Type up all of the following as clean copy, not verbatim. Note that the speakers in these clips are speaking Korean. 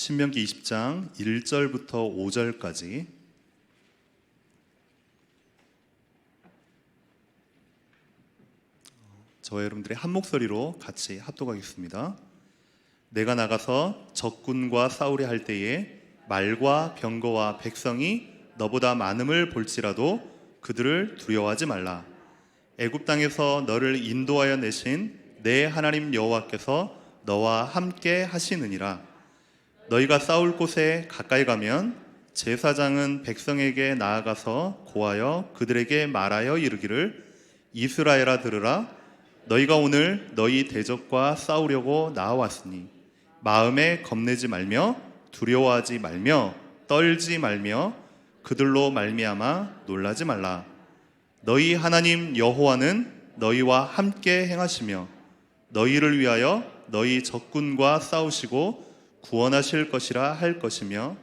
신명기 20장 1절부터 5절까지 저와 여러분들의 한 목소리로 같이 합독하겠습니다. 내가 나가서 적군과 싸우려 할 때에 말과 병거와 백성이 너보다 많음을 볼지라도 그들을 두려워하지 말라. 애굽 땅에서 너를 인도하여 내신 내 하나님 여호와께서 너와 함께 하시느니라. 너희가 싸울 곳에 가까이 가면 제사장은 백성에게 나아가서 고하여 그들에게 말하여 이르기를 이스라엘아 들으라. 너희가 오늘 너희 대적과 싸우려고 나아왔으니 마음에 겁내지 말며 두려워하지 말며 떨지 말며 그들로 말미암아 놀라지 말라. 너희 하나님 여호와는 너희와 함께 행하시며 너희를 위하여 너희 적군과 싸우시고 구원하실 것이라 할 것이며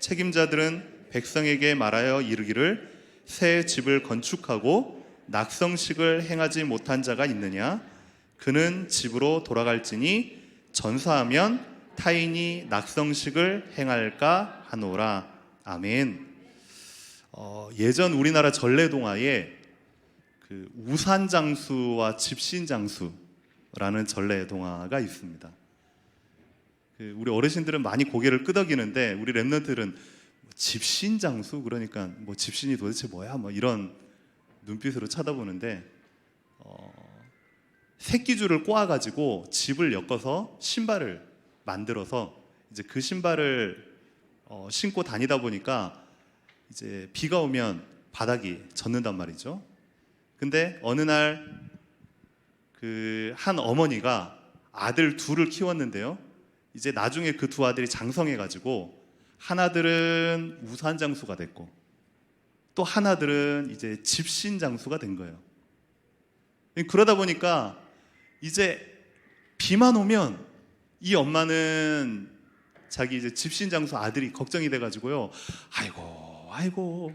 책임자들은 백성에게 말하여 이르기를 새 집을 건축하고 낙성식을 행하지 못한 자가 있느냐? 그는 집으로 돌아갈지니 전사하면 타인이 낙성식을 행할까 하노라. 아멘. 예전 우리나라 전래동화에 그 우산장수와 집신장수라는 전래동화가 있습니다. 우리 어르신들은 많이 고개를 끄덕이는데 우리 랩런트들은 집신장수, 그러니까 뭐 집신이 도대체 뭐야, 뭐 이런 눈빛으로 쳐다보는데 새끼줄을 꼬아가지고 집을 엮어서 신발을 만들어서 이제 그 신발을 신고 다니다 보니까 이제 비가 오면 바닥이 젖는단 말이죠. 근데 어느 날 그 한 어머니가 아들 둘을 키웠는데요. 이제 나중에 그 두 아들이 장성해가지고 하나들은 우산장수가 됐고 또 하나들은 이제 집신장수가 된 거예요. 그러다 보니까 이제 비만 오면 이 엄마는 자기 이제 집신장수 아들이 걱정이 돼가지고요. 아이고.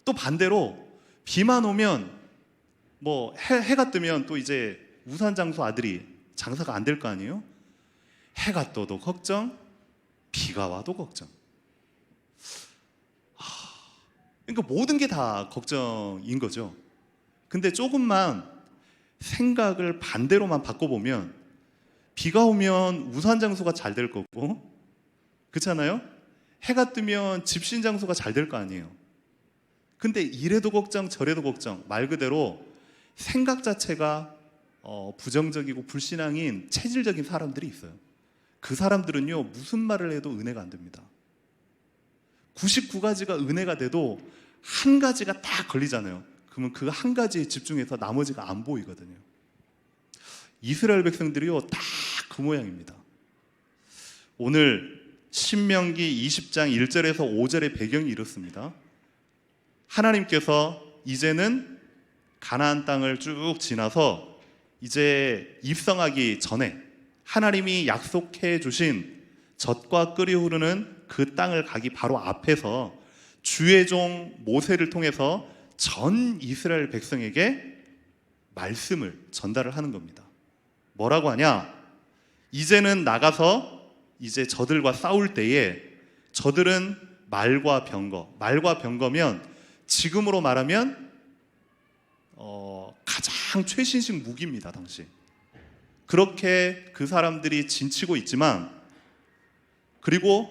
또 반대로 비만 오면 뭐 해가 뜨면 또 이제 우산장수 아들이 장사가 안 될 거 아니에요? 해가 떠도 걱정, 비가 와도 걱정. 그러니까 모든 게 다 걱정인 거죠. 근데 조금만 생각을 반대로만 바꿔보면 비가 오면 우산장수가 잘 될 거고, 그렇잖아요? 해가 뜨면 집신장수가 잘 될 거 아니에요. 근데 이래도 걱정 저래도 걱정, 말 그대로 생각 자체가 부정적이고 불신앙인 체질적인 사람들이 있어요. 그 사람들은요, 무슨 말을 해도 은혜가 안 됩니다. 99가지가 은혜가 돼도 한 가지가 딱 걸리잖아요. 그러면 그 한 가지에 집중해서 나머지가 안 보이거든요. 이스라엘 백성들이요, 딱 그 모양입니다. 오늘 신명기 20장 1절에서 5절의 배경이 이렇습니다. 하나님께서 이제는 가나안 땅을 쭉 지나서 이제 입성하기 전에 하나님이 약속해 주신 젖과 끓이 흐르는 그 땅을 가기 바로 앞에서 주의 종 모세를 통해서 전 이스라엘 백성에게 말씀을 전달을 하는 겁니다. 뭐라고 하냐? 이제는 나가서 이제 저들과 싸울 때에 저들은 말과 병거면 지금으로 말하면 가장 최신식 무기입니다. 당시 그렇게 그 사람들이 진치고 있지만, 그리고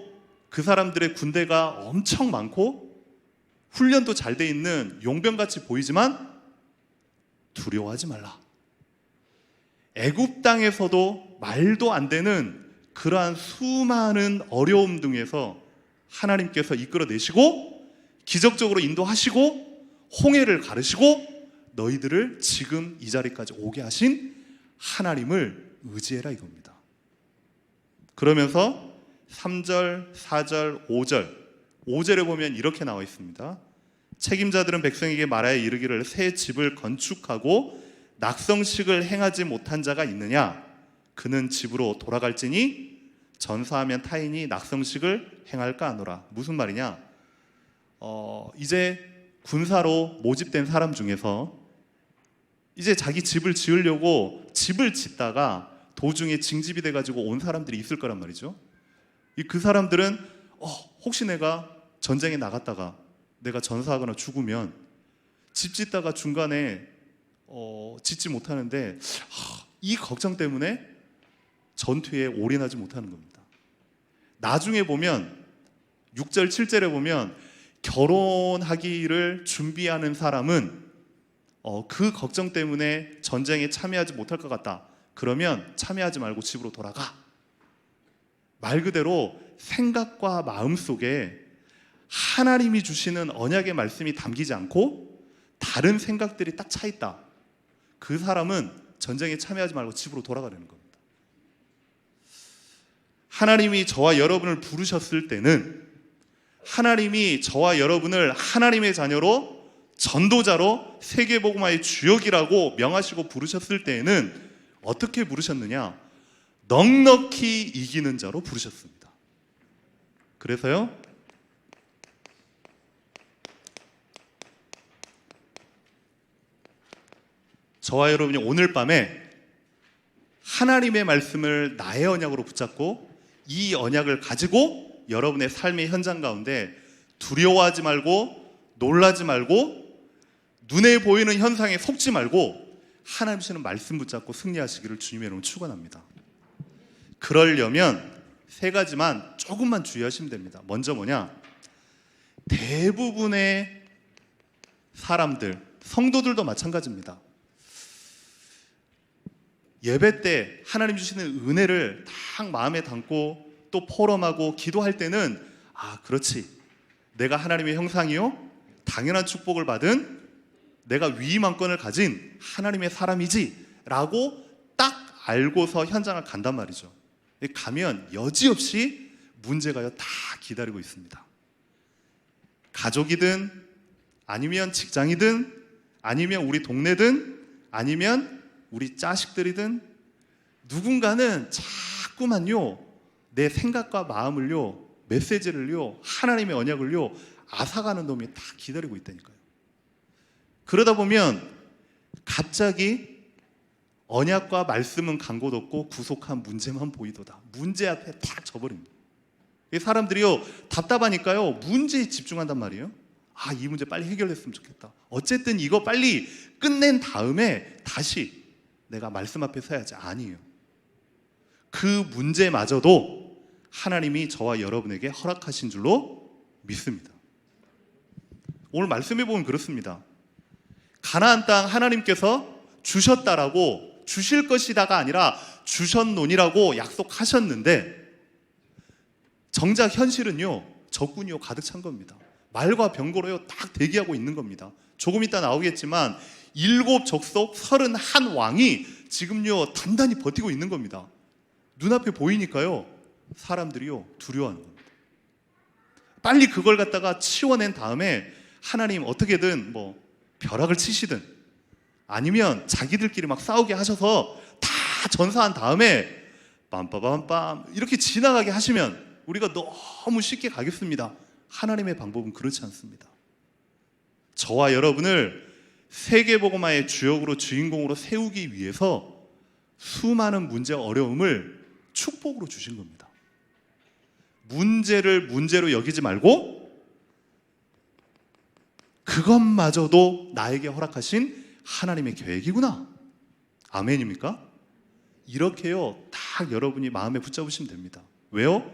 그 사람들의 군대가 엄청 많고 훈련도 잘 돼 있는 용병같이 보이지만 두려워하지 말라. 애굽 땅에서도 말도 안 되는 그러한 수많은 어려움 등에서 하나님께서 이끌어내시고 기적적으로 인도하시고 홍해를 가르시고 너희들을 지금 이 자리까지 오게 하신 하나님을 의지해라 이겁니다. 그러면서 3절, 4절, 5절에 보면 이렇게 나와 있습니다. 책임자들은 백성에게 말하여 이르기를 새 집을 건축하고 낙성식을 행하지 못한 자가 있느냐? 그는 집으로 돌아갈지니 전사하면 타인이 낙성식을 행할까 하노라. 무슨 말이냐? 이제 군사로 모집된 사람 중에서 이제 자기 집을 지으려고 집을 짓다가 도중에 징집이 돼가지고 온 사람들이 있을 거란 말이죠. 그 사람들은 혹시 내가 전쟁에 나갔다가 내가 전사하거나 죽으면 집 짓다가 중간에 짓지 못하는데 이 걱정 때문에 전투에 올인하지 못하는 겁니다. 나중에 보면 6절 7절에 보면 결혼하기를 준비하는 사람은 그 걱정 때문에 전쟁에 참여하지 못할 것 같다. 그러면 참여하지 말고 집으로 돌아가. 말 그대로 생각과 마음 속에 하나님이 주시는 언약의 말씀이 담기지 않고 다른 생각들이 딱 차 있다. 그 사람은 전쟁에 참여하지 말고 집으로 돌아가려는 겁니다. 하나님이 저와 여러분을 부르셨을 때는, 하나님이 저와 여러분을 하나님의 자녀로, 전도자로 세계복음화의 주역이라고 명하시고 부르셨을 때에는 어떻게 부르셨느냐? 넉넉히 이기는 자로 부르셨습니다. 그래서요, 저와 여러분이 오늘 밤에 하나님의 말씀을 나의 언약으로 붙잡고 이 언약을 가지고 여러분의 삶의 현장 가운데 두려워하지 말고 놀라지 말고 눈에 보이는 현상에 속지 말고 하나님 주시는 말씀 붙잡고 승리하시기를 주님의 이름으로 축원합니다. 그러려면 세 가지만 조금만 주의하시면 됩니다. 먼저 뭐냐? 대부분의 사람들, 성도들도 마찬가지입니다. 예배 때 하나님 주시는 은혜를 딱 마음에 담고 또 포럼하고 기도할 때는 그렇지, 내가 하나님의 형상이요 당연한 축복을 받은 내가 위임왕권을 가진 하나님의 사람이지 라고 딱 알고서 현장을 간단 말이죠. 가면 여지없이 문제가 다 기다리고 있습니다. 가족이든 아니면 직장이든 아니면 우리 동네든 아니면 우리 자식들이든 누군가는 자꾸만요 내 생각과 마음을요, 메시지를요, 하나님의 언약을요 앗아가는 놈이 다 기다리고 있다니까요. 그러다 보면 갑자기 언약과 말씀은 간 곳 없고 구속한 문제만 보이도다. 문제 앞에 탁 져버립니다. 사람들이요 답답하니까요 문제에 집중한단 말이에요. 이 문제 빨리 해결했으면 좋겠다. 어쨌든 이거 빨리 끝낸 다음에 다시 내가 말씀 앞에 서야지. 아니에요. 그 문제마저도 하나님이 저와 여러분에게 허락하신 줄로 믿습니다. 오늘 말씀해 보면 그렇습니다. 가나안 땅 하나님께서 주셨다라고, 주실 것이다가 아니라 주셨노니라고 약속하셨는데 정작 현실은요 적군이요 가득 찬 겁니다. 말과 병거로요 딱 대기하고 있는 겁니다. 조금 이따 나오겠지만 7 족속 31 왕이 지금요 단단히 버티고 있는 겁니다. 눈앞에 보이니까요 사람들이요 두려워하는 겁니다. 빨리 그걸 갖다가 치워낸 다음에 하나님 어떻게든 벼락을 치시든 아니면 자기들끼리 막 싸우게 하셔서 다 전사한 다음에 빰빠밤빰 이렇게 지나가게 하시면 우리가 너무 쉽게 가겠습니다. 하나님의 방법은 그렇지 않습니다. 저와 여러분을 세계복음화의 주역으로, 주인공으로 세우기 위해서 수많은 문제와 어려움을 축복으로 주신 겁니다. 문제를 문제로 여기지 말고 그것마저도 나에게 허락하신 하나님의 계획이구나. 아멘입니까? 이렇게요 딱 여러분이 마음에 붙잡으시면 됩니다. 왜요?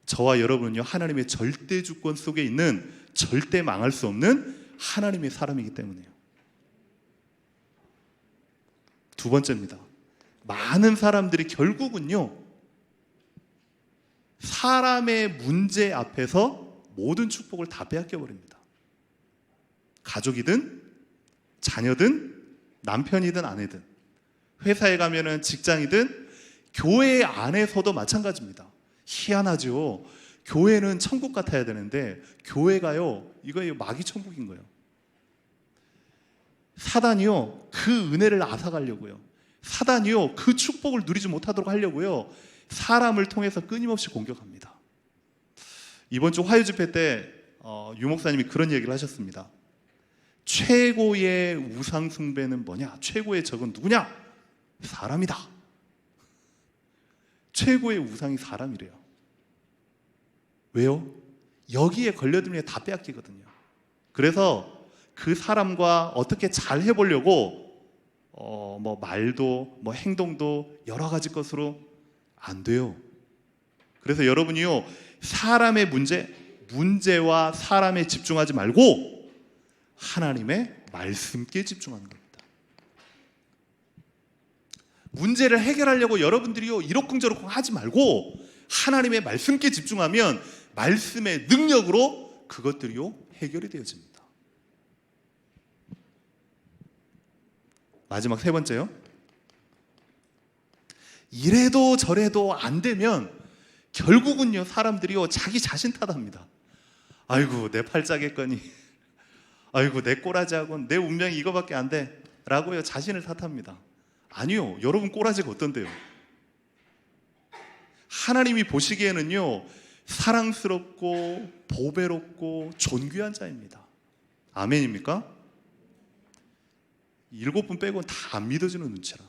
저와 여러분은요 하나님의 절대 주권 속에 있는 절대 망할 수 없는 하나님의 사람이기 때문에요. 두 번째입니다. 많은 사람들이 결국은요 사람의 문제 앞에서 모든 축복을 다 빼앗겨 버립니다. 가족이든 자녀든 남편이든 아내든 회사에 가면은 직장이든 교회 안에서도 마찬가지입니다. 희한하죠. 교회는 천국 같아야 되는데 교회가요 이거 마귀 천국인 거예요. 사단이요 그 은혜를 앗아가려고요. 사단이요 그 축복을 누리지 못하도록 하려고요 사람을 통해서 끊임없이 공격합니다. 이번 주 화요 집회 때 유 목사님이 그런 얘기를 하셨습니다. 최고의 우상 숭배는 뭐냐? 최고의 적은 누구냐? 사람이다. 최고의 우상이 사람이래요. 왜요? 여기에 걸려들면 다 빼앗기거든요. 그래서 그 사람과 어떻게 잘 해보려고 뭐 말도 뭐 행동도 여러 가지 것으로 안 돼요. 그래서 여러분이요, 사람의 문제와 사람에 집중하지 말고 하나님의 말씀께 집중하는 겁니다. 문제를 해결하려고 여러분들이요 이러쿵저러쿵 하지 말고 하나님의 말씀께 집중하면 말씀의 능력으로 그것들이요 해결이 되어집니다. 마지막 세 번째요. 이래도 저래도 안 되면 결국은요 사람들이요 자기 자신 탓합니다. 아이고 내 팔자겠거니, 아이고 내 꼬라지하고는 내 운명이 이거밖에 안 돼 라고요 자신을 탓합니다. 아니요, 여러분 꼬라지가 어떤데요? 하나님이 보시기에는요 사랑스럽고 보배롭고 존귀한 자입니다. 아멘입니까? 7분 빼고는 다 안 믿어지는 눈치라.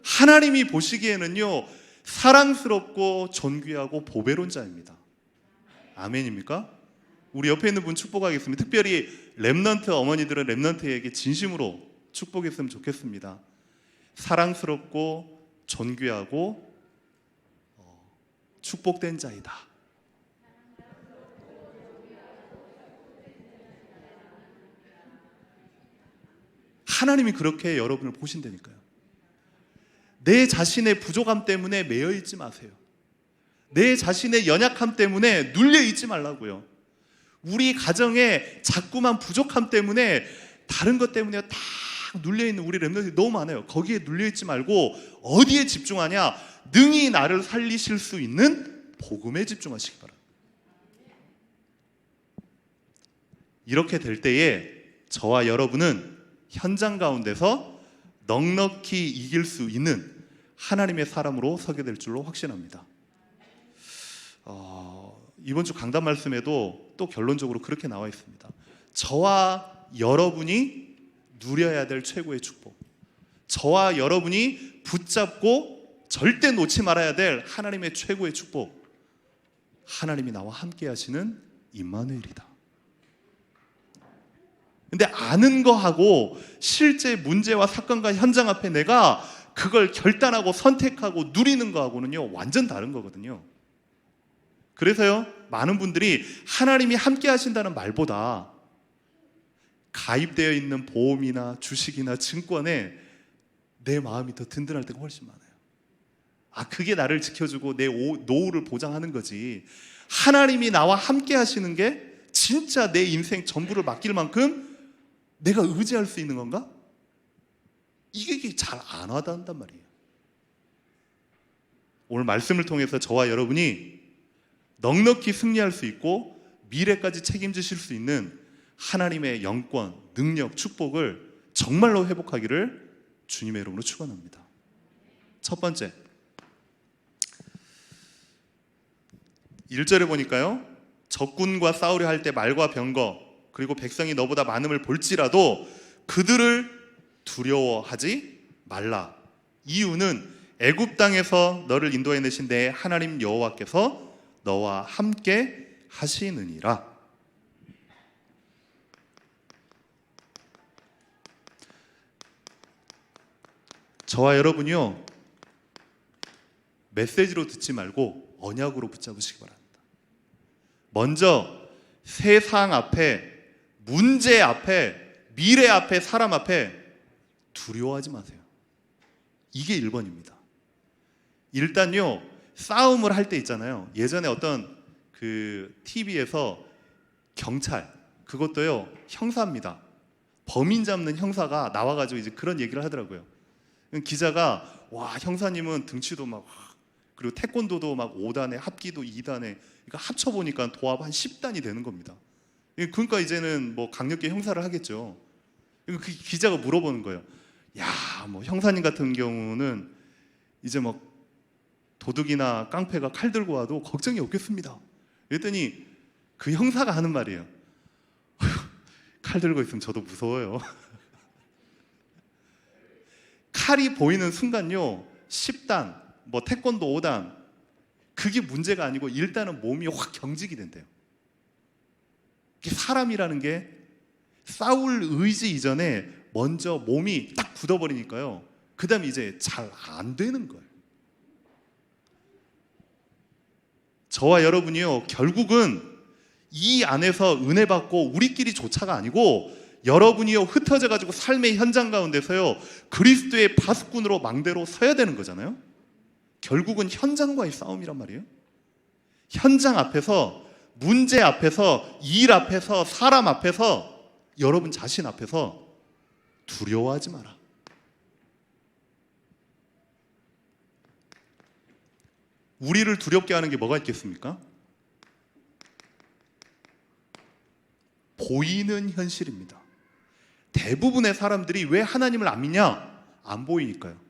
하나님이 보시기에는요 사랑스럽고 존귀하고 보배로운 자입니다. 아멘입니까? 우리 옆에 있는 분 축복하겠습니다. 특별히 렘넌트 어머니들은 렘넌트에게 진심으로 축복했으면 좋겠습니다. 사랑스럽고 존귀하고 축복된 자이다. 하나님이 그렇게 여러분을 보신다니까요. 내 자신의 부족함 때문에 매여 있지 마세요. 내 자신의 연약함 때문에 눌려 있지 말라고요. 우리 가정에 자꾸만 부족함 때문에 다른 것 때문에 다 눌려 있는 우리 렘넌트들이 너무 많아요. 거기에 눌려 있지 말고 어디에 집중하냐? 능히 나를 살리실 수 있는 복음에 집중하시기 바랍니다. 이렇게 될 때에 저와 여러분은 현장 가운데서 넉넉히 이길 수 있는 하나님의 사람으로 서게 될 줄로 확신합니다. 이번 주 강단 말씀에도 또 결론적으로 그렇게 나와 있습니다. 저와 여러분이 누려야 될 최고의 축복, 저와 여러분이 붙잡고 절대 놓지 말아야 될 하나님의 최고의 축복, 하나님이 나와 함께 하시는 임마누엘이다. 근데 아는 거하고 실제 문제와 사건과 현장 앞에 내가 그걸 결단하고 선택하고 누리는 거하고는요 완전 다른 거거든요. 그래서요 많은 분들이 하나님이 함께 하신다는 말보다 가입되어 있는 보험이나 주식이나 증권에 내 마음이 더 든든할 때가 훨씬 많아요. 그게 나를 지켜주고 내 노후를 보장하는 거지, 하나님이 나와 함께 하시는 게 진짜 내 인생 전부를 맡길 만큼 내가 의지할 수 있는 건가? 이게 잘 안 와닿는단 말이에요. 오늘 말씀을 통해서 저와 여러분이 넉넉히 승리할 수 있고 미래까지 책임지실 수 있는 하나님의 영권, 능력, 축복을 정말로 회복하기를 주님의 이름으로 축원합니다. 첫 번째, 1절에 보니까요, 적군과 싸우려 할 때 말과 병거 그리고 백성이 너보다 많음을 볼지라도 그들을 두려워하지 말라. 이유는 애굽 땅에서 너를 인도해내신 내 하나님 여호와께서 너와 함께 하시느니라. 저와 여러분이요 메시지로 듣지 말고 언약으로 붙잡으시기 바랍니다. 먼저 세상 앞에, 문제 앞에, 미래 앞에, 사람 앞에 두려워하지 마세요. 이게 1번입니다. 일단요 싸움을 할 때 있잖아요. 예전에 어떤 TV에서 경찰, 그것도요 형사입니다. 범인 잡는 형사가 나와가지고 이제 그런 얘기를 하더라고요. 기자가 와 형사님은 등치도 막, 그리고 태권도도 막 5단에 합기도 2단에, 그러니까 합쳐보니까 도합 한 10단이 되는 겁니다. 그러니까 이제는 뭐 강력계 형사를 하겠죠. 그 기자가 물어보는 거예요. 야, 뭐 형사님 같은 경우는 이제 막 도둑이나 깡패가 칼 들고 와도 걱정이 없겠습니다. 그랬더니 그 형사가 하는 말이에요. 칼 들고 있으면 저도 무서워요. 칼이 보이는 순간요 10단, 뭐 태권도 5단, 그게 문제가 아니고 일단은 몸이 확 경직이 된대요. 사람이라는 게 싸울 의지 이전에 먼저 몸이 딱 굳어버리니까요. 그 다음에 이제 잘 안 되는 거예요. 저와 여러분이요, 결국은 이 안에서 은혜 받고 우리끼리 조차가 아니고 여러분이요, 흩어져 가지고 삶의 현장 가운데서요, 그리스도의 파수꾼으로 망대로 서야 되는 거잖아요. 결국은 현장과의 싸움이란 말이에요. 현장 앞에서, 문제 앞에서, 일 앞에서, 사람 앞에서, 여러분 자신 앞에서 두려워하지 마라. 우리를 두렵게 하는 게 뭐가 있겠습니까? 보이는 현실입니다. 대부분의 사람들이 왜 하나님을 안 믿냐? 안 보이니까요.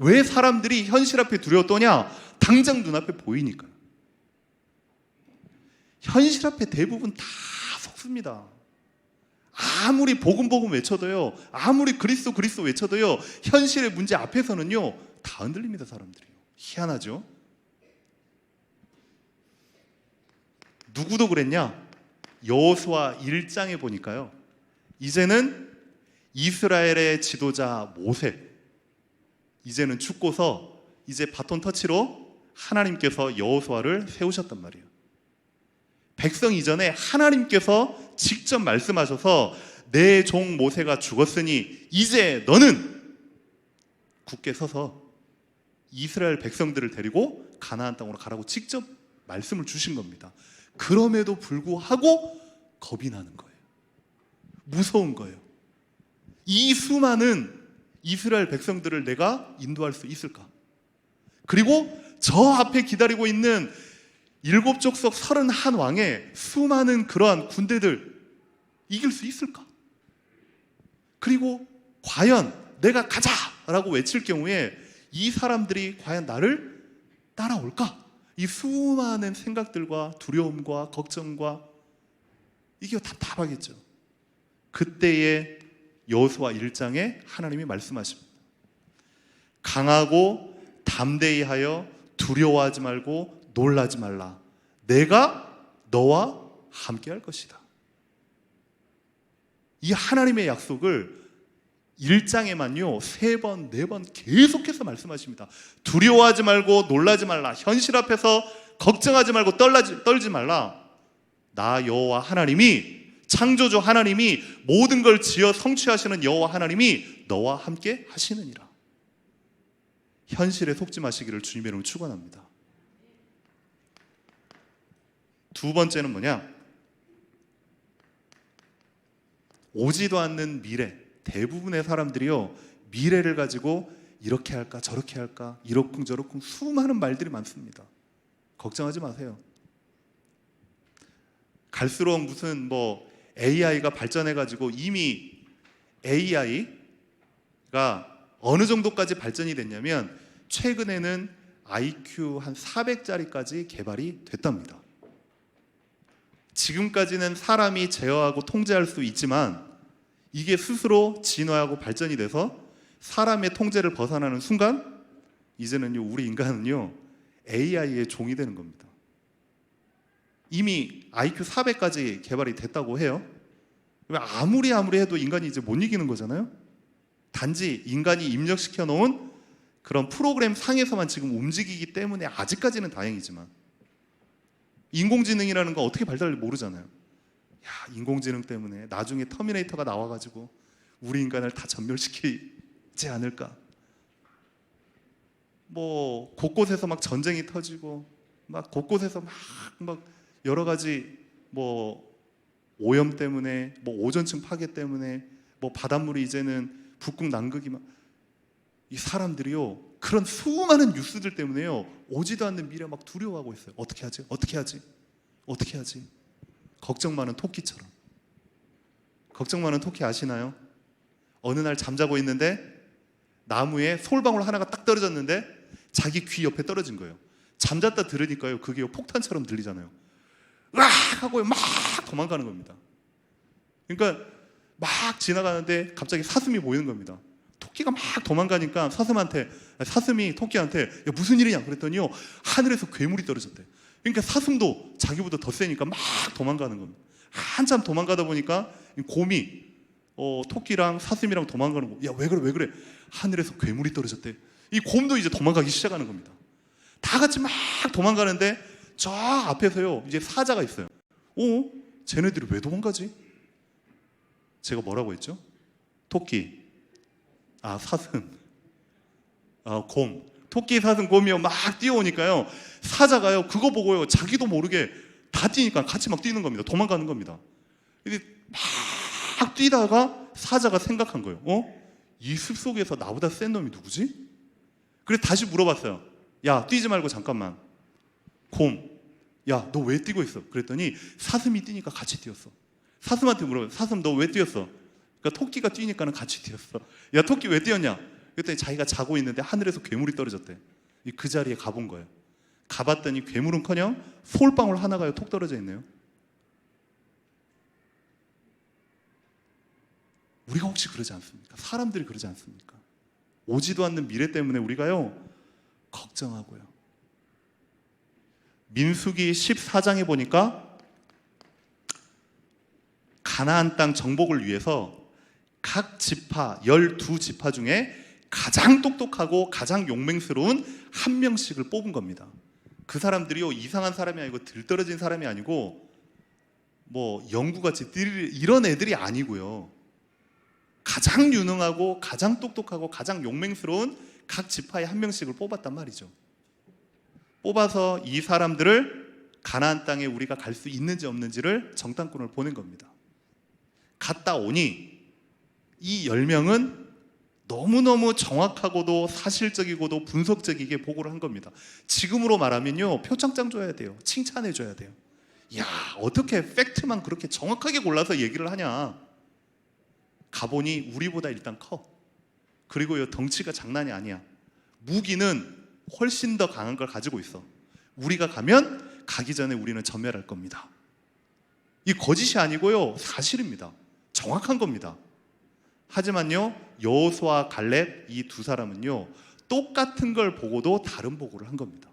왜 사람들이 현실 앞에 두려워 떠냐? 당장 눈앞에 보이니까요. 현실 앞에 대부분 다 속습니다. 아무리 복음 외쳐도요, 아무리 그리스도 외쳐도요, 현실의 문제 앞에서는요 다 흔들립니다. 사람들이요. 희한하죠? 누구도 그랬냐? 여호수아 1장에 보니까요, 이제는 이스라엘의 지도자 모세, 이제는 죽고서 이제 바톤 터치로 하나님께서 여호수아를 세우셨단 말이에요. 백성 이전에 하나님께서 직접 말씀하셔서 내 종 모세가 죽었으니 이제 너는 굳게 서서 이스라엘 백성들을 데리고 가나안 땅으로 가라고 직접 말씀을 주신 겁니다. 그럼에도 불구하고 겁이 나는 거예요. 무서운 거예요. 이 수많은 이스라엘 백성들을 내가 인도할 수 있을까? 그리고 저 앞에 기다리고 있는 7족속 31왕의 수많은 그러한 군대들 이길 수 있을까? 그리고 과연 내가 가자라고 외칠 경우에 이 사람들이 과연 나를 따라올까? 이 수많은 생각들과 두려움과 걱정과 이게 답답하겠죠. 그때의 여호수아 1장에 하나님이 말씀하십니다. 강하고 담대히 하여 두려워하지 말고 놀라지 말라. 내가 너와 함께 할 것이다. 이 하나님의 약속을 1장에만요 3번, 4번 계속해서 말씀하십니다. 두려워하지 말고 놀라지 말라. 현실 앞에서 걱정하지 말고 떨지 말라. 나 여호와 하나님이, 창조주 하나님이, 모든 걸 지어 성취하시는 여호와 하나님이 너와 함께 하시느니라. 현실에 속지 마시기를 주님의 이름으로 축원합니다. 두 번째는 뭐냐? 오지도 않는 미래. 대부분의 사람들이요, 미래를 가지고 이렇게 할까 저렇게 할까 이러쿵저러쿵 수많은 말들이 많습니다. 걱정하지 마세요. 갈수록 무슨 AI가 발전해가지고 이미 AI가 어느 정도까지 발전이 됐냐면 최근에는 IQ 한 400짜리까지 개발이 됐답니다. 지금까지는 사람이 제어하고 통제할 수 있지만 이게 스스로 진화하고 발전이 돼서 사람의 통제를 벗어나는 순간 이제는요, 우리 인간은요 AI의 종이 되는 겁니다. 이미 IQ 400까지 개발이 됐다고 해요. 아무리 해도 인간이 이제 못 이기는 거잖아요. 단지 인간이 입력시켜 놓은 그런 프로그램 상에서만 지금 움직이기 때문에 아직까지는 다행이지만, 인공지능이라는 건 어떻게 발달할지 모르잖아요. 야, 인공지능 때문에 나중에 터미네이터가 나와가지고 우리 인간을 다 전멸시키지 않을까? 곳곳에서 막 전쟁이 터지고 막 곳곳에서 막 여러 가지 오염 때문에 오존층 파괴 때문에 바닷물이 이제는 북극 남극이 이 사람들이요 그런 수많은 뉴스들 때문에요 오지도 않는 미래 막 두려워하고 있어요. 어떻게 하지? 어떻게 하지? 어떻게 하지? 걱정 많은 토끼처럼. 걱정 많은 토끼 아시나요? 어느 날 잠자고 있는데 나무에 솔방울 하나가 딱 떨어졌는데 자기 귀 옆에 떨어진 거예요. 잠잤다 들으니까요 그게 폭탄처럼 들리잖아요. 으악 하고 막 도망가는 겁니다. 그러니까 막 지나가는데 갑자기 사슴이 보이는 겁니다. 토끼가 막 도망가니까 사슴이 토끼한테 야, 무슨 일이냐 그랬더니요, 하늘에서 괴물이 떨어졌대. 그러니까 사슴도 자기보다 더 세니까 막 도망가는 겁니다. 한참 도망가다 보니까 곰이 토끼랑 사슴이랑 도망가는 거. 야, 왜 그래? 하늘에서 괴물이 떨어졌대. 이 곰도 이제 도망가기 시작하는 겁니다. 다 같이 막 도망가는데 저 앞에서요, 이제 사자가 있어요. 쟤네들이 왜 도망가지? 제가 뭐라고 했죠? 토끼, 사슴, 곰. 토끼, 사슴, 곰이요 막 뛰어오니까요, 사자가요 그거 보고요 자기도 모르게 다 뛰니까 같이 막 뛰는 겁니다. 도망가는 겁니다. 이제 막 뛰다가 사자가 생각한 거예요. 이 숲속에서 나보다 센 놈이 누구지? 그래서 다시 물어봤어요. 야, 뛰지 말고 잠깐만. 곰, 야, 너 왜 뛰고 있어? 그랬더니 사슴이 뛰니까 같이 뛰었어. 사슴한테 물어봐요. 사슴, 너 왜 뛰었어? 그러니까 토끼가 뛰니까는 같이 뛰었어. 야, 토끼 왜 뛰었냐? 그랬더니 자기가 자고 있는데 하늘에서 괴물이 떨어졌대. 그 자리에 가본 거예요. 가봤더니 괴물은커녕 솔방울 하나가 톡 떨어져 있네요. 우리가 혹시 그러지 않습니까? 사람들이 그러지 않습니까? 오지도 않는 미래 때문에 우리가요 걱정하고요. 민수기 14장에 보니까 가나안 땅 정복을 위해서 각 지파 12지파 중에 가장 똑똑하고 가장 용맹스러운 한 명씩을 뽑은 겁니다. 그 사람들이요 이상한 사람이 아니고 들떨어진 사람이 아니고 뭐 영구같이 이런 애들이 아니고요, 가장 유능하고 가장 똑똑하고 가장 용맹스러운 각 지파에 한 명씩을 뽑았단 말이죠. 뽑아서 이 사람들을 가나안 땅에 우리가 갈 수 있는지 없는지를 정탐꾼을 보낸 겁니다. 갔다 오니 이 10명은 너무너무 정확하고도 사실적이고도 분석적이게 보고를 한 겁니다. 지금으로 말하면요 표창장 줘야 돼요. 칭찬해 줘야 돼요. 야, 어떻게 팩트만 그렇게 정확하게 골라서 얘기를 하냐. 가보니 우리보다 일단 커. 그리고 덩치가 장난이 아니야. 무기는 훨씬 더 강한 걸 가지고 있어. 우리가 가기 전에 우리는 전멸할 겁니다. 이 거짓이 아니고요 사실입니다. 정확한 겁니다. 하지만요 여호수아와 갈렙 이 두 사람은요 똑같은 걸 보고도 다른 보고를 한 겁니다.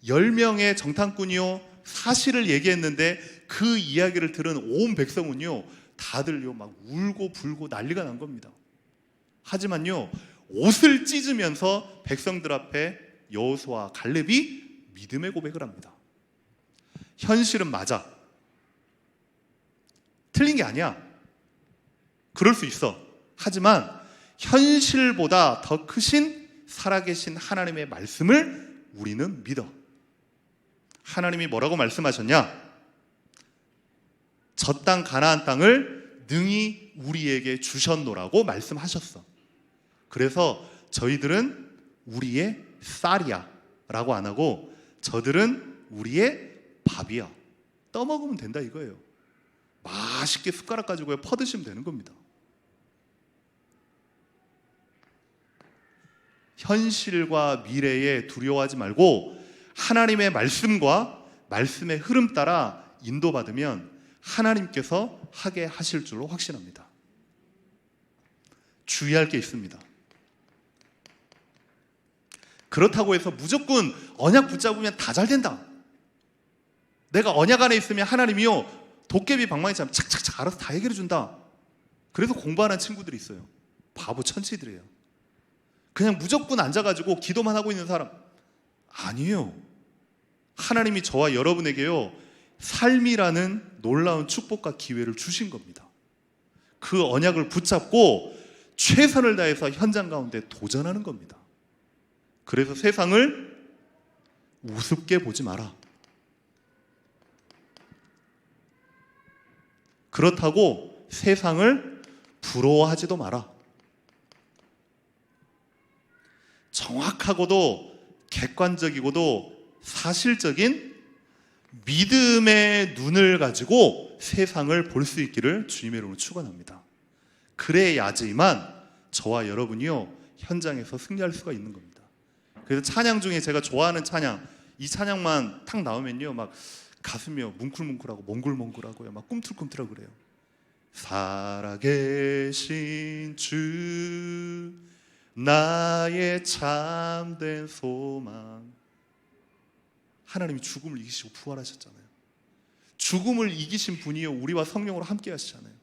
10명의 정탐꾼이요 사실을 얘기했는데 그 이야기를 들은 온 백성은요 다들요 막 울고 불고 난리가 난 겁니다. 하지만요 옷을 찢으면서 백성들 앞에 여호수아와 갈렙이 믿음의 고백을 합니다. 현실은 맞아. 틀린 게 아니야. 그럴 수 있어. 하지만 현실보다 더 크신 살아계신 하나님의 말씀을 우리는 믿어. 하나님이 뭐라고 말씀하셨냐? 저 땅 가나안 땅을 능히 우리에게 주셨노라고 말씀하셨어. 그래서 저희들은 우리의 쌀이야 라고 안 하고 저들은 우리의 밥이야. 떠먹으면 된다 이거예요. 맛있게 숟가락 가지고 퍼드시면 되는 겁니다. 현실과 미래에 두려워하지 말고 하나님의 말씀과 말씀의 흐름 따라 인도받으면 하나님께서 하게 하실 줄로 확신합니다. 주의할 게 있습니다. 그렇다고 해서 무조건 언약 붙잡으면 다 잘 된다. 내가 언약 안에 있으면 하나님이요 도깨비 방망이처럼 착착착 알아서 다 해결해 준다. 그래서 공부하는 친구들이 있어요. 바보 천치들이에요. 그냥 무조건 앉아가지고 기도만 하고 있는 사람 아니에요. 하나님이 저와 여러분에게요 삶이라는 놀라운 축복과 기회를 주신 겁니다. 그 언약을 붙잡고 최선을 다해서 현장 가운데 도전하는 겁니다. 그래서 세상을 우습게 보지 마라. 그렇다고 세상을 부러워하지도 마라. 정확하고도 객관적이고도 사실적인 믿음의 눈을 가지고 세상을 볼 수 있기를 주님의 이름으로 축원합니다. 그래야지만 저와 여러분이요 현장에서 승리할 수가 있는 겁니다. 그래서 찬양 중에 제가 좋아하는 찬양, 이 찬양만 탁 나오면요 막 가슴이요 뭉클뭉클하고 몽글몽글하고요 막 꿈틀꿈틀하고 그래요. 살아계신 주 나의 참된 소망. 하나님이 죽음을 이기시고 부활하셨잖아요. 죽음을 이기신 분이요 우리와 성령으로 함께 하시잖아요.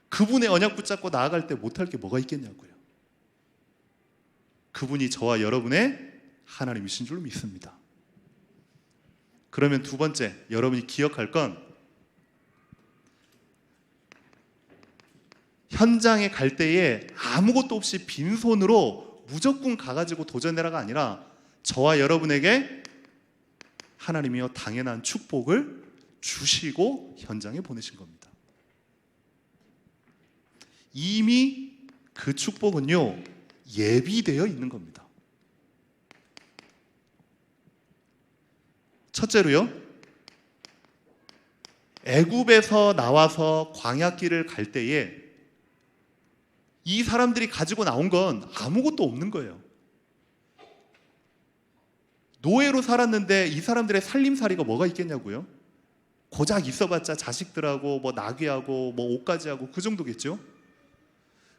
그분의 언약 붙잡고 나아갈 때 못할 게 뭐가 있겠냐고요. 그분이 저와 여러분의 하나님이신 줄로 믿습니다. 그러면 두 번째, 여러분이 기억할 건 현장에 갈 때에 아무것도 없이 빈손으로 무조건 가가지고 도전해라가 아니라 저와 여러분에게 하나님이여 당연한 축복을 주시고 현장에 보내신 겁니다. 이미 그 축복은요 예비되어 있는 겁니다. 첫째로요, 애굽에서 나와서 광야길을 갈 때에 이 사람들이 가지고 나온 건 아무것도 없는 거예요. 노예로 살았는데 이 사람들의 살림살이가 뭐가 있겠냐고요? 고작 있어봤자 자식들하고 뭐 나귀하고 뭐 옷까지 하고 그 정도겠죠.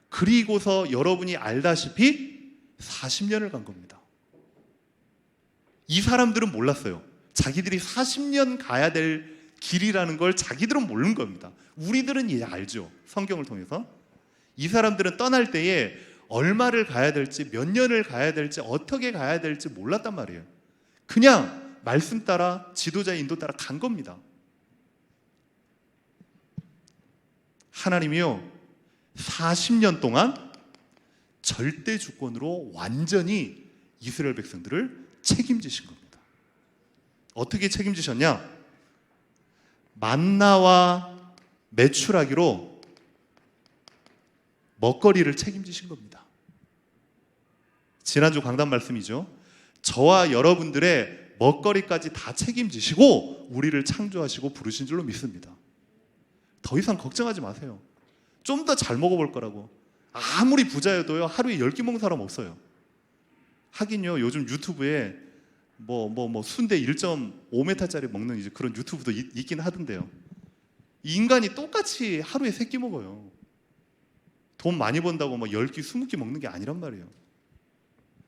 그리고서 여러분이 알다시피 40년을 간 겁니다. 이 사람들은 몰랐어요. 자기들이 40년 가야 될 길이라는 걸 자기들은 모르는 겁니다. 우리들은 이제 알죠. 성경을 통해서. 이 사람들은 떠날 때에 얼마를 가야 될지, 몇 년을 가야 될지, 어떻게 가야 될지 몰랐단 말이에요. 그냥 말씀 따라, 지도자의 인도 따라 간 겁니다. 하나님이요 40년 동안 절대 주권으로 완전히 이스라엘 백성들을 책임지신 겁니다. 어떻게 책임지셨냐? 만나와 메추라기로 먹거리를 책임지신 겁니다. 지난주 강단 말씀이죠. 저와 여러분들의 먹거리까지 다 책임지시고 우리를 창조하시고 부르신 줄로 믿습니다. 더 이상 걱정하지 마세요. 좀 더 잘 먹어볼 거라고. 아무리 부자여도요 하루에 10끼 먹는 사람 없어요. 하긴요 요즘 유튜브에 순대 1.5m짜리 먹는 이제 그런 유튜브도 있긴 하던데요. 인간이 똑같이 하루에 3끼 먹어요. 돈 많이 번다고 10끼, 20끼 먹는 게 아니란 말이에요.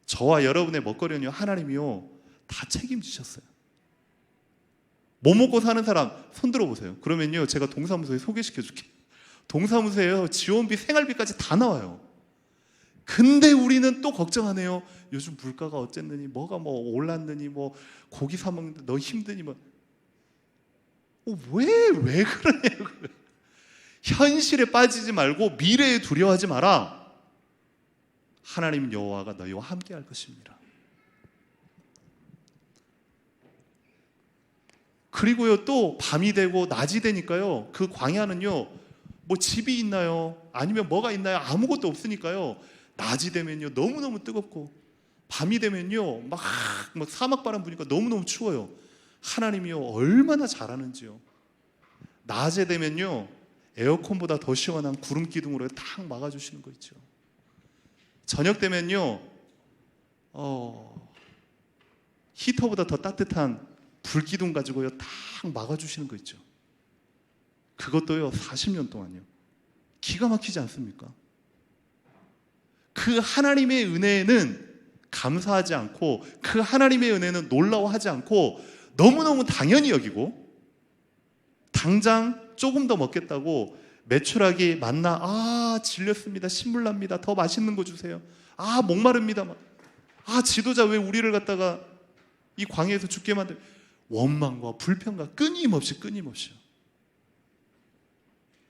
저와 여러분의 먹거리는요 하나님이요 다 책임지셨어요. 뭐 먹고 사는 사람 손 들어보세요. 그러면요 제가 동사무소에 소개시켜 줄게요. 동사무소에요 지원비, 생활비까지 다 나와요. 근데 우리는 또 걱정하네요. 요즘 물가가 어쨌느니, 뭐가 올랐느니, 고기 사 먹는데 너 힘드니, 왜 그러냐고요. 현실에 빠지지 말고 미래에 두려워하지 마라. 하나님 여호와가 너희와 함께 할 것입니다. 그리고요 또 밤이 되고 낮이 되니까요 그 광야는요 집이 있나요? 아니면 뭐가 있나요? 아무것도 없으니까요 낮이 되면요 너무너무 뜨겁고 밤이 되면요 막 사막바람 부니까 너무너무 추워요. 하나님이요 얼마나 잘하는지요. 낮에 되면요 에어컨보다 더 시원한 구름 기둥으로 딱 막아주시는 거 있죠. 저녁 되면요 히터보다 더 따뜻한 불기둥 가지고요 딱 막아주시는 거 있죠. 그것도요 40년 동안요. 기가 막히지 않습니까? 그 하나님의 은혜에는 감사하지 않고 그 하나님의 은혜는 놀라워하지 않고 너무너무 당연히 여기고 당장 조금 더 먹겠다고 메추라기 만나 질렸습니다. 신물납니다. 더 맛있는 거 주세요. 목마릅니다. 지도자 왜 우리를 갖다가 이 광야에서 죽게 만들. 원망과 불평과 끊임없이요.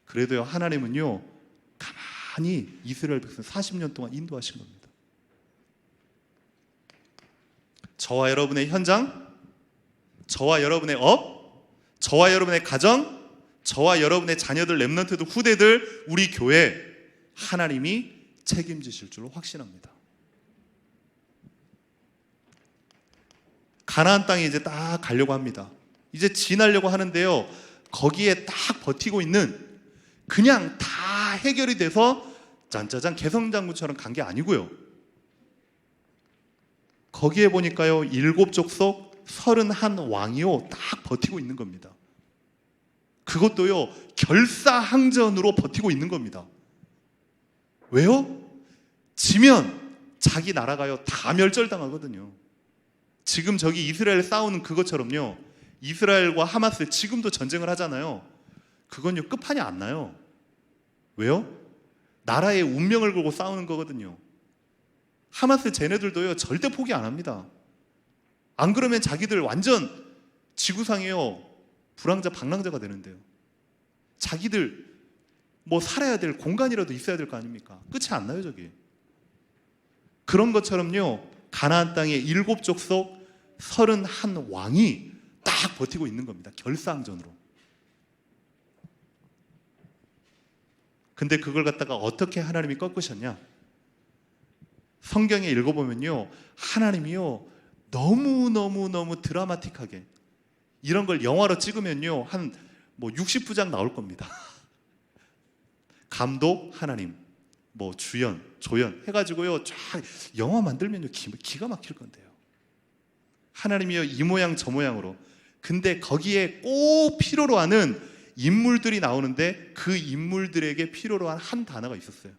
그래도요 하나님은요 가만히 이스라엘 백성 40년 동안 인도하신 겁니다. 저와 여러분의 현장, 저와 여러분의 업, 저와 여러분의 가정, 저와 여러분의 자녀들, 렘넌트들, 후대들, 우리 교회 하나님이 책임지실 줄로 확신합니다. 가나안 땅에 이제 딱 가려고 합니다. 이제 지나려고 하는데요 거기에 딱 버티고 있는, 그냥 다 해결이 돼서 짠짜잔 개성장군처럼 간 게 아니고요. 거기에 보니까요 7족속 31 왕이요 딱 버티고 있는 겁니다. 그것도요 결사항전으로 버티고 있는 겁니다. 왜요? 지면 자기 나라가요 다 멸절당하거든요. 지금 저기 이스라엘 싸우는 그것처럼요, 이스라엘과 하마스 지금도 전쟁을 하잖아요. 그건요 끝판이 안 나요. 왜요? 나라의 운명을 걸고 싸우는 거거든요. 하마스 쟤네들도요 절대 포기 안 합니다. 안 그러면 자기들 완전 지구상에요 불황자 방랑자가 되는데요. 자기들 뭐 살아야 될 공간이라도 있어야 될 거 아닙니까? 끝이 안 나요 저기. 그런 것처럼요 가나안 땅의 7족속 31왕이 딱 버티고 있는 겁니다. 결사항전으로. 근데 그걸 갖다가 어떻게 하나님이 꺾으셨냐? 성경에 읽어보면요 하나님이요 너무 드라마틱하게, 이런 걸 영화로 찍으면요 한 뭐 60부작 나올 겁니다. 감독 하나님, 뭐 주연, 조연 해가지고요 쫙 영화 만들면요 기가 막힐 건데요. 하나님이요 이 모양 저 모양으로. 근데 거기에 꼭 필요로 하는 인물들이 나오는데 그 인물들에게 필요로 한 한 단어가 있었어요.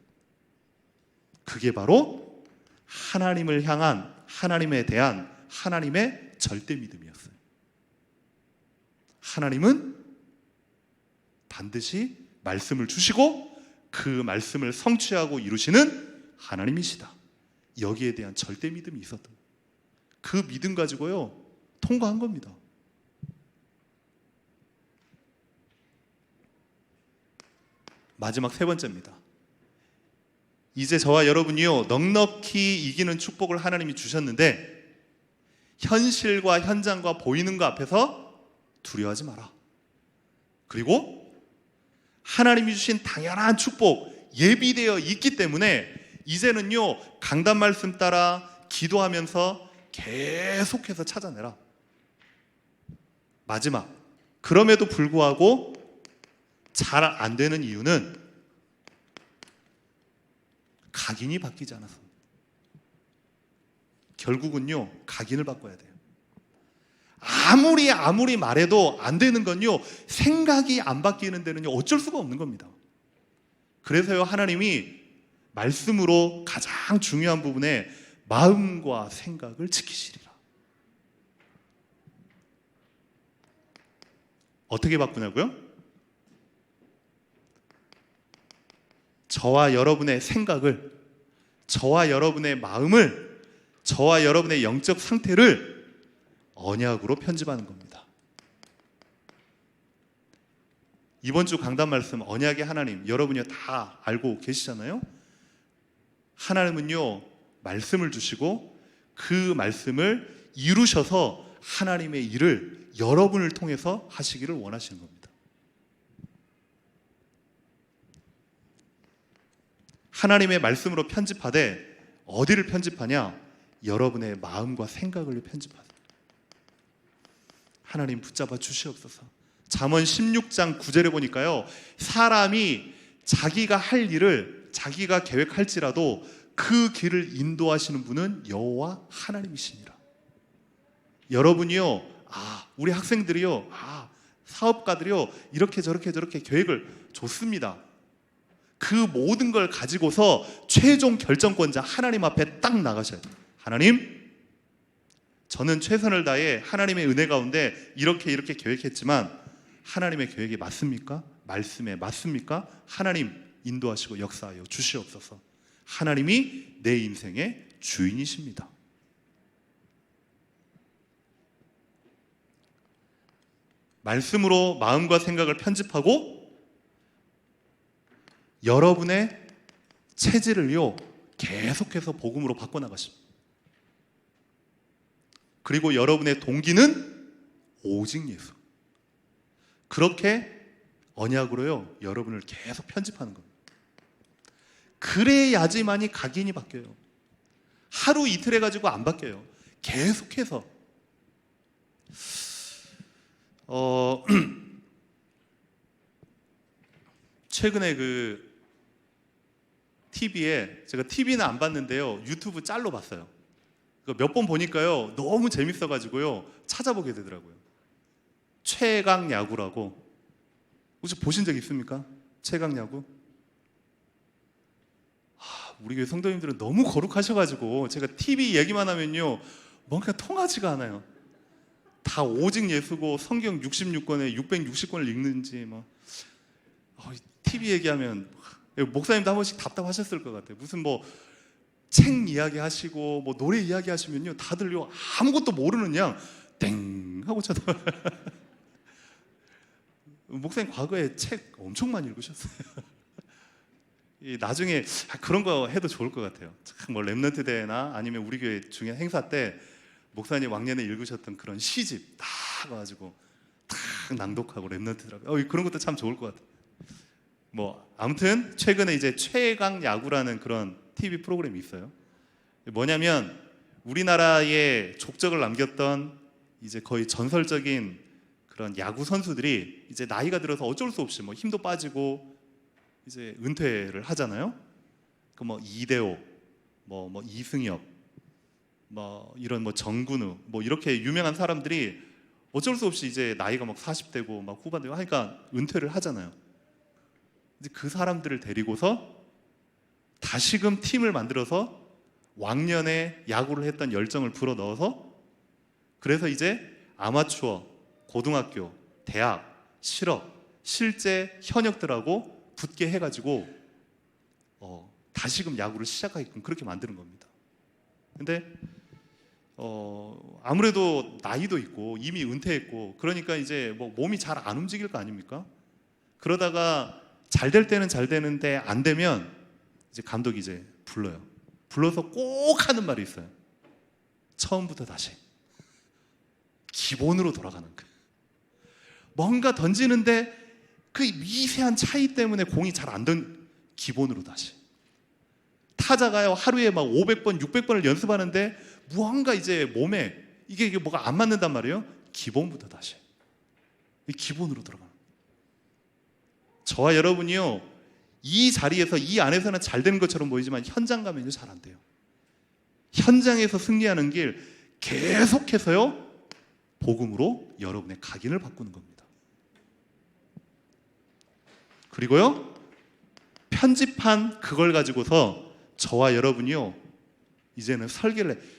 그게 바로 하나님을 향한, 하나님에 대한 하나님의 절대 믿음이었어요. 하나님은 반드시 말씀을 주시고 그 말씀을 성취하고 이루시는 하나님이시다. 여기에 대한 절대 믿음이 있었던 거예요. 그 믿음 가지고요 통과한 겁니다. 마지막 세 번째입니다. 이제 저와 여러분이요 넉넉히 이기는 축복을 하나님이 주셨는데 현실과 현장과 보이는 것 앞에서 두려워하지 마라. 그리고 하나님이 주신 당연한 축복 예비되어 있기 때문에 이제는요 강단 말씀 따라 기도하면서 계속해서 찾아내라. 마지막, 그럼에도 불구하고 잘 안 되는 이유는 각인이 바뀌지 않아서. 결국은요 각인을 바꿔야 돼요. 아무리 말해도 안 되는 건요 생각이 안 바뀌는 데는요 어쩔 수가 없는 겁니다. 그래서요 하나님이 말씀으로 가장 중요한 부분에 마음과 생각을 지키시리라. 어떻게 바꾸냐고요? 저와 여러분의 생각을, 저와 여러분의 마음을, 저와 여러분의 영적 상태를 언약으로 편집하는 겁니다. 이번 주 강단 말씀 언약의 하나님 여러분이 다 알고 계시잖아요. 하나님은요 말씀을 주시고 그 말씀을 이루셔서 하나님의 일을 여러분을 통해서 하시기를 원하시는 겁니다. 하나님의 말씀으로 편집하되 어디를 편집하냐? 여러분의 마음과 생각을 편집하다. 하나님 붙잡아 주시옵소서. 잠언 16장 9절에 보니까요 사람이 자기가 할 일을 자기가 계획할지라도 그 길을 인도하시는 분은 여호와 하나님이시니라. 여러분이요 우리 학생들이요 사업가들이요 이렇게 저렇게 계획을 줬습니다. 그 모든 걸 가지고서 최종 결정권자 하나님 앞에 딱 나가셔야 돼요. 하나님, 저는 최선을 다해 하나님의 은혜 가운데 이렇게 계획했지만 하나님의 계획이 맞습니까? 말씀에 맞습니까? 하나님 인도하시고 역사하여 주시옵소서. 하나님이 내 인생의 주인이십니다. 말씀으로 마음과 생각을 편집하고 여러분의 체질을요 계속해서 복음으로 바꿔나가십니다. 그리고 여러분의 동기는 오직 예수. 그렇게 언약으로요 여러분을 계속 편집하는 겁니다. 그래야지만이 각인이 바뀌어요. 하루 이틀 해가지고 안 바뀌어요. 계속해서. 최근에 그 TV에, 제가 TV는 안 봤는데요 유튜브 짤로 봤어요. 몇 번 보니까요 너무 재밌어가지고요 찾아보게 되더라고요. 최강 야구라고 혹시 보신 적 있습니까? 최강 야구? 우리 교회 성도님들은 너무 거룩하셔가지고 제가 TV 얘기만 하면요 뭔가 통하지가 않아요. 다 오직 예수고 성경 66권에 660권을 읽는지 뭐 TV 얘기하면 목사님도 한 번씩 답답하셨을 것 같아요. 무슨 뭐 책 이야기 하시고 뭐 노래 이야기 하시면요 다들요 아무것도 모르는 그냥 땡 하고 쳐다. 목사님 과거에 책 엄청 많이 읽으셨어요. 나중에 그런 거 해도 좋을 것 같아요. 뭐 렘넌트 대회나 아니면 우리 교회 중요한 행사 때 목사님 왕년에 읽으셨던 그런 시집 딱 가지고 딱 낭독하고 렘넌트라고 그런 것도 참 좋을 것 같아요. 뭐 아무튼 최근에 이제 최강 야구라는 그런 TV 프로그램이 있어요. 뭐냐면 우리나라의 족적을 남겼던 이제 거의 전설적인 그런 야구 선수들이 이제 나이가 들어서 어쩔 수 없이 뭐 힘도 빠지고 이제 은퇴를 하잖아요. 그 뭐 이대호, 뭐 이승엽, 뭐 이런 뭐 정근우, 뭐 이렇게 유명한 사람들이 어쩔 수 없이 이제 나이가 막 40대고 막 후반 되고 하니까 은퇴를 하잖아요. 이제 그 사람들을 데리고서 다시금 팀을 만들어서 왕년에 야구를 했던 열정을 불어 넣어서 그래서 이제 아마추어, 고등학교, 대학, 실업, 실제 현역들하고 붙게 해가지고 다시금 야구를 시작하게끔 그렇게 만드는 겁니다. 근데 아무래도 나이도 있고 이미 은퇴했고 그러니까 이제 뭐 몸이 잘 안 움직일 거 아닙니까? 그러다가 잘 될 때는 잘 되는데 안 되면 이제 감독이 이제 불러서 꼭 하는 말이 있어요. 처음부터 다시 기본으로 돌아가는 거예요. 뭔가 던지는데 그 미세한 차이 때문에 공이 잘 안 던 기본으로 다시. 타자가요 하루에 막 500번, 600번을 연습하는데 무언가 이제 몸에 이게 뭐가 안 맞는단 말이에요. 기본부터 다시. 기본으로 들어가는. 저와 여러분이요 이 자리에서 이 안에서는 잘 되는 것처럼 보이지만 현장 가면요 잘 안 돼요. 현장에서 승리하는 길 계속해서요 복음으로 여러분의 각인을 바꾸는 겁니다. 그리고요 편집한 그걸 가지고서 저와 여러분이요 이제는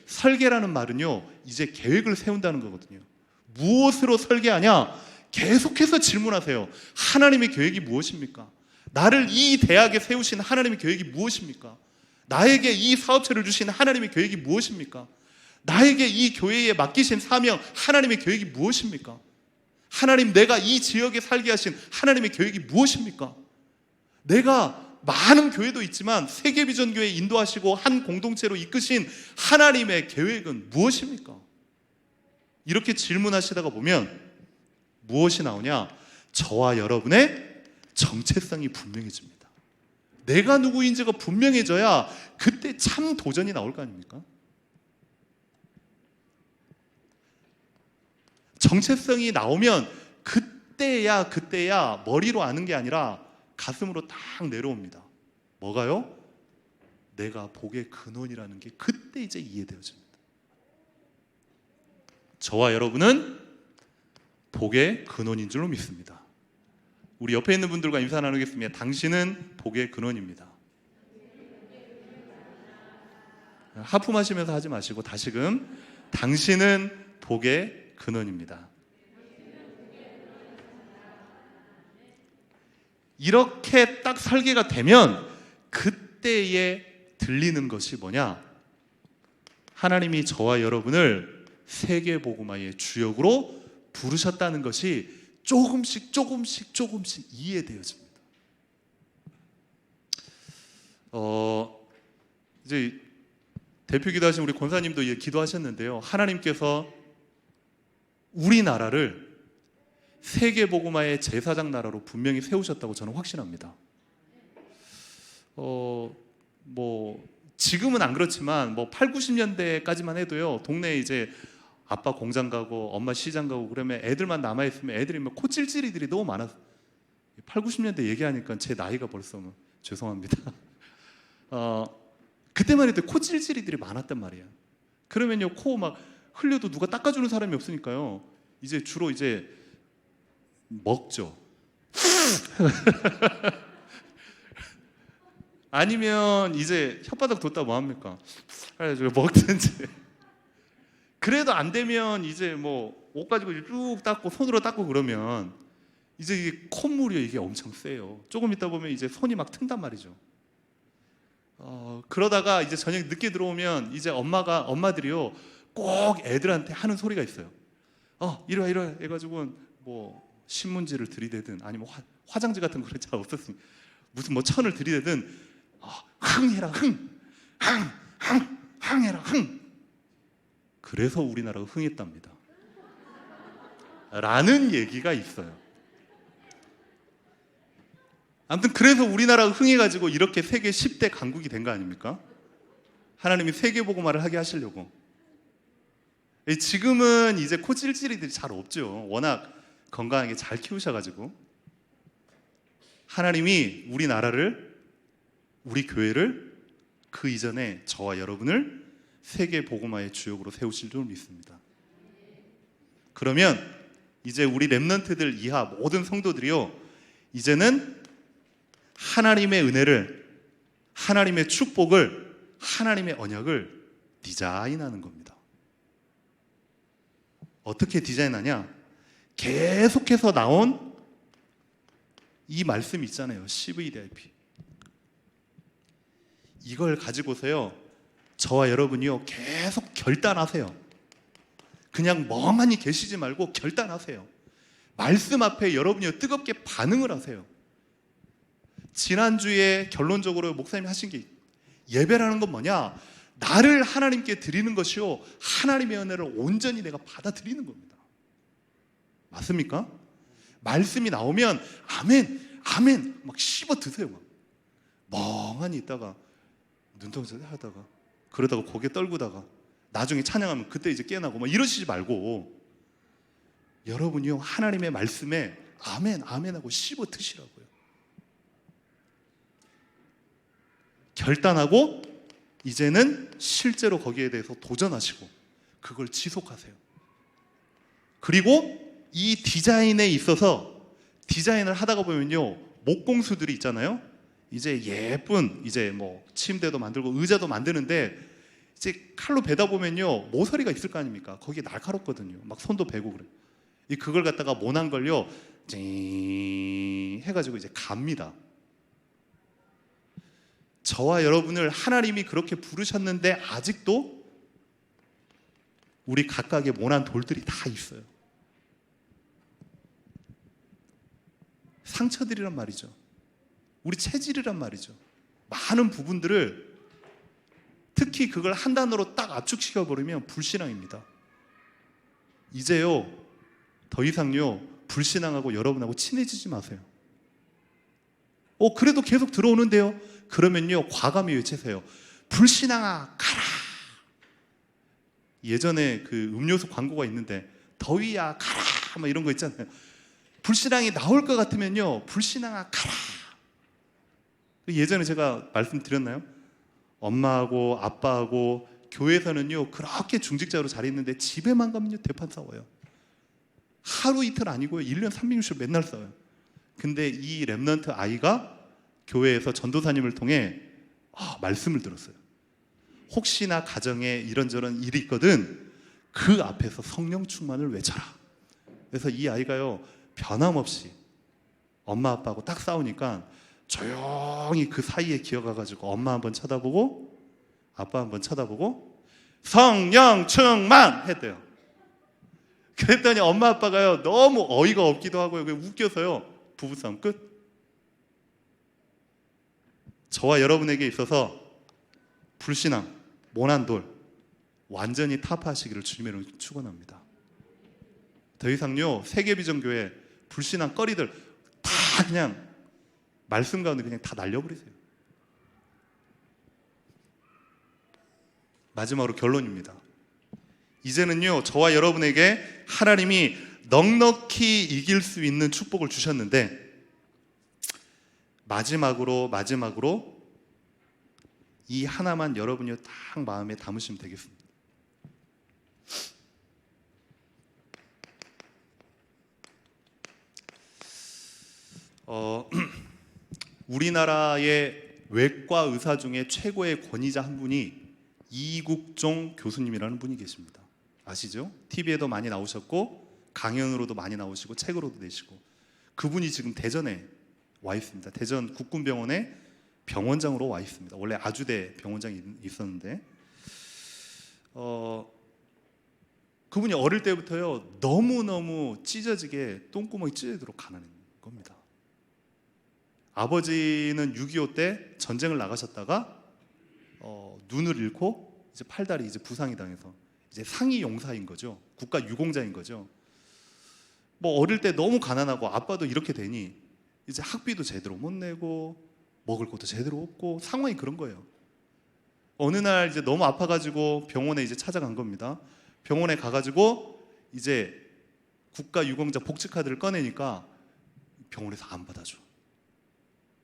설계라는 말은요 이제 계획을 세운다는 거거든요. 무엇으로 설계하냐? 계속해서 질문하세요. 하나님의 계획이 무엇입니까? 나를 이 대학에 세우신 하나님의 계획이 무엇입니까? 나에게 이 사업체를 주신 하나님의 계획이 무엇입니까? 나에게 이 교회에 맡기신 사명 하나님의 계획이 무엇입니까? 하나님 내가 이 지역에 살게 하신 하나님의 계획이 무엇입니까? 내가 많은 교회도 있지만 세계비전교회 인도하시고 한 공동체로 이끄신 하나님의 계획은 무엇입니까? 이렇게 질문하시다가 보면 무엇이 나오냐? 저와 여러분의 정체성이 분명해집니다. 내가 누구인지가 분명해져야 그때 참 도전이 나올 거 아닙니까? 정체성이 나오면 그때야 머리로 아는 게 아니라 가슴으로 딱 내려옵니다. 뭐가요? 내가 복의 근원이라는 게 그때 이제 이해되어집니다. 저와 여러분은 복의 근원인 줄로 믿습니다. 우리 옆에 있는 분들과 인사 나누겠습니다. 당신은 복의 근원입니다. 하품하시면서 하지 마시고 다시금 당신은 복의 근원입니다. 이렇게 딱 설계가 되면 그때에 들리는 것이 뭐냐? 하나님이 저와 여러분을 세계복음화의 주역으로 부르셨다는 것이 조금씩 이해되어집니다. 이제 대표 기도하신 우리 권사님도 기도하셨는데요. 하나님께서 우리나라를 세계복음화의 제사장 나라로 분명히 세우셨다고 저는 확신합니다. 뭐 지금은 안 그렇지만 뭐 8, 90년대까지만 해도요. 동네에 이제 아빠 공장 가고 엄마 시장 가고 그러면 애들만 남아 있으면 애들이 막 코찔찔이들이 너무 많아서 8, 90년대 얘기하니까 제 나이가 벌써 죄송합니다. 그때만 해도 코찔찔이들이 많았단 말이에요. 그러면요 코 막 흘려도 누가 닦아주는 사람이 없으니까요. 이제 주로 이제 먹죠. 아니면 이제 혓바닥 뒀다 뭐 합니까? 그래가지고 먹든지. 그래도 안 되면 이제 뭐 옷 가지고 쭉 닦고 손으로 닦고 그러면 이제 이게 콧물이 이게 엄청 세요. 조금 있다 보면 이제 손이 막 튼단 말이죠. 그러다가 이제 저녁 늦게 들어오면 이제 엄마들이요 꼭 애들한테 하는 소리가 있어요. 이리 와 해가지고 뭐 신문지를 들이대든 아니면 화장지 같은 거는 잘 없었으니까 무슨 뭐 천을 들이대든 흥해라 흥해라 흥. 그래서 우리나라가 흥했답니다. 라는 얘기가 있어요. 아무튼 그래서 우리나라가 흥해가지고 이렇게 세계 10대 강국이 된 거 아닙니까? 하나님이 세계복음화를 하게 하시려고. 지금은 이제 코 찔찔이들이 잘 없죠. 워낙 건강하게 잘 키우셔가지고. 하나님이 우리나라를, 우리 교회를 그 이전에 저와 여러분을 세계복음화의 주역으로 세우실 줄 믿습니다. 그러면 이제 우리 렘넌트들 이하 모든 성도들이요 이제는 하나님의 은혜를, 하나님의 축복을, 하나님의 언약을 디자인하는 겁니다. 어떻게 디자인하냐? 계속해서 나온 이 말씀이 있잖아요. CVDIP. 이걸 가지고서요 저와 여러분이요 계속 결단하세요. 그냥 멍하니 계시지 말고 결단하세요. 말씀 앞에 여러분이 뜨겁게 반응을 하세요. 지난주에 결론적으로 목사님이 하신 게 예배라는 건 뭐냐? 나를 하나님께 드리는 것이요 하나님의 은혜를 온전히 내가 받아들이는 겁니다. 맞습니까? 말씀이 나오면 아멘 아멘 막 씹어 드세요. 막 멍하니 있다가 눈동자 하다가 그러다가 고개 떨구다가 나중에 찬양하면 그때 이제 깨어나고 막 이러시지 말고 여러분이요 하나님의 말씀에 아멘 아멘 하고 씹어 드시라고요. 결단하고 이제는 실제로 거기에 대해서 도전하시고 그걸 지속하세요. 그리고 이 디자인에 있어서 디자인을 하다가 보면요 목공수들이 있잖아요. 이제 예쁜 이제 뭐 침대도 만들고 의자도 만드는데 이제 칼로 베다 보면요 모서리가 있을 거 아닙니까? 거기에 날카롭거든요. 막 손도 베고 그래. 그걸 갖다가 모난 걸요 찡 해가지고 이제 갑니다. 저와 여러분을 하나님이 그렇게 부르셨는데 아직도 우리 각각의 모난 돌들이 다 있어요. 상처들이란 말이죠. 우리 체질이란 말이죠. 많은 부분들을 특히 그걸 한 단어로 딱 압축시켜버리면 불신앙입니다. 이제요 더 이상요 불신앙하고 여러분하고 친해지지 마세요. 그래도 계속 들어오는데요. 그러면요 과감히 외치세요. 불신앙아 가라. 예전에 그 음료수 광고가 있는데 더위야 가라 막 이런 거 있잖아요. 불신앙이 나올 것 같으면요 불신앙아 가라. 예전에 제가 말씀드렸나요? 엄마하고 아빠하고 교회에서는요 그렇게 중직자로 잘했는데 집에만 가면요 대판 싸워요. 하루 이틀 아니고요 1년 360일 맨날 싸워요. 근데 이 렘넌트 아이가 교회에서 전도사님을 통해 말씀을 들었어요. 혹시나 가정에 이런저런 일이 있거든 그 앞에서 성령 충만을 외쳐라. 그래서 이 아이가요 변함없이 엄마 아빠하고 딱 싸우니까 조용히 그 사이에 기어가가지고 엄마 한번 쳐다보고 아빠 한번 쳐다보고 성령 충만 했대요. 그랬더니 엄마 아빠가요 너무 어이가 없기도 하고요 웃겨서요 부부싸움 끝. 저와 여러분에게 있어서 불신앙, 모난돌 완전히 타파하시기를 주님의 이름으로 축원합니다. 더 이상요 세계비전교회 불신앙 거리들 다 그냥 말씀 가운데 그냥 다 날려버리세요. 마지막으로 결론입니다. 이제는요 저와 여러분에게 하나님이 넉넉히 이길 수 있는 축복을 주셨는데 마지막으로 이 하나만 여러분이 딱 마음에 담으시면 되겠습니다. 우리나라의 외과 의사 중에 최고의 권위자 한 분이 이국종 교수님이라는 분이 계십니다. 아시죠? TV에도 많이 나오셨고 강연으로도 많이 나오시고 책으로도 내시고, 그분이 지금 대전에 와 있습니다. 대전 국군병원에 병원장으로 와 있습니다. 원래 아주대 병원장이 있었는데 그분이 어릴 때부터요 너무너무 찢어지게 똥구멍이 찢어지도록 가난한 겁니다. 아버지는 6.25 때 전쟁을 나가셨다가 눈을 잃고 이제 팔다리 이제 부상이 당해서 이제 상위 용사인 거죠. 국가 유공자인 거죠. 뭐 어릴 때 너무 가난하고 아빠도 이렇게 되니 이제 학비도 제대로 못 내고 먹을 것도 제대로 없고 상황이 그런 거예요. 어느 날 이제 너무 아파가지고 병원에 이제 찾아간 겁니다. 병원에 가가지고 이제 국가 유공자 복지 카드를 꺼내니까 병원에서 안 받아줘.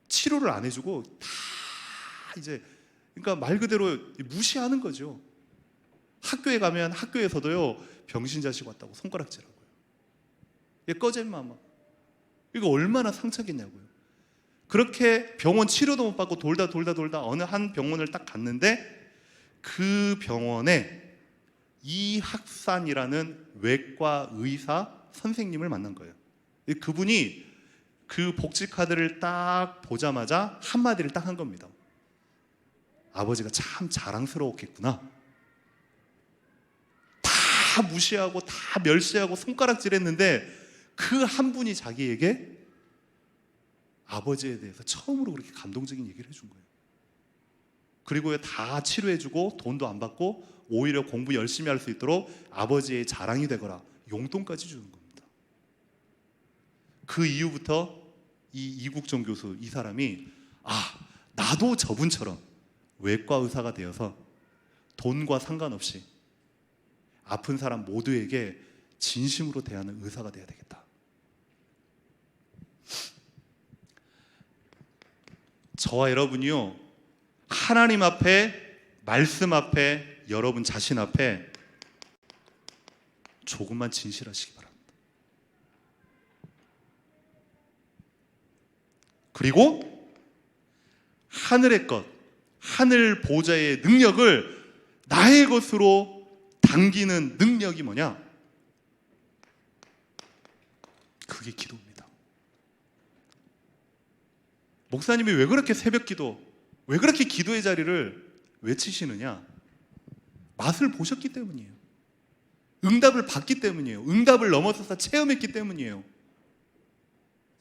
치료를 안 해주고 다 이제 그러니까 말 그대로 무시하는 거죠. 학교에 가면 학교에서도요 병신 자식 왔다고 손가락질하고요. 이게 꺼잼마마. 이거 얼마나 상처겠냐고요. 그렇게 병원 치료도 못 받고 돌다 어느 한 병원을 딱 갔는데 그 병원에 이학산이라는 외과 의사 선생님을 만난 거예요. 그분이 그 복지 카드를 딱 보자마자 한마디를 딱 한 겁니다. 아버지가 참 자랑스러웠겠구나. 다 무시하고 다 멸시하고 손가락질했는데 그 한 분이 자기에게 아버지에 대해서 처음으로 그렇게 감동적인 얘기를 해준 거예요. 그리고 다 치료해주고 돈도 안 받고 오히려 공부 열심히 할 수 있도록 아버지의 자랑이 되거라 용돈까지 주는 겁니다. 그 이후부터 이 이국종 교수 이 사람이 나도 저분처럼 외과 의사가 되어서 돈과 상관없이 아픈 사람 모두에게 진심으로 대하는 의사가 돼야 되겠다. 저와 여러분이요 하나님 앞에, 말씀 앞에, 여러분 자신 앞에 조금만 진실하시기 바랍니다. 그리고 하늘의 것, 하늘 보좌의 능력을 나의 것으로 당기는 능력이 뭐냐? 그게 기도입니다. 목사님이 왜 그렇게 새벽 기도, 왜 그렇게 기도의 자리를 외치시느냐? 맛을 보셨기 때문이에요. 응답을 받기 때문이에요. 응답을 넘어서서 체험했기 때문이에요.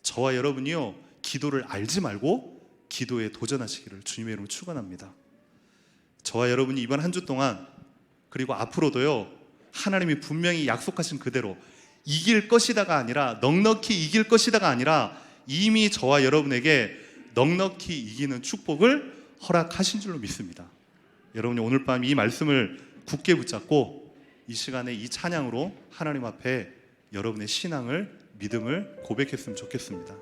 저와 여러분이요 기도를 알지 말고 기도에 도전하시기를 주님의 이름으로 축원합니다. 저와 여러분이 이번 한 주 동안 그리고 앞으로도요 하나님이 분명히 약속하신 그대로 이길 것이다가 아니라 넉넉히 이길 것이다가 아니라 이미 저와 여러분에게 넉넉히 이기는 축복을 허락하신 줄로 믿습니다. 여러분이 오늘 밤 이 말씀을 굳게 붙잡고 이 시간에 이 찬양으로 하나님 앞에 여러분의 신앙을, 믿음을 고백했으면 좋겠습니다.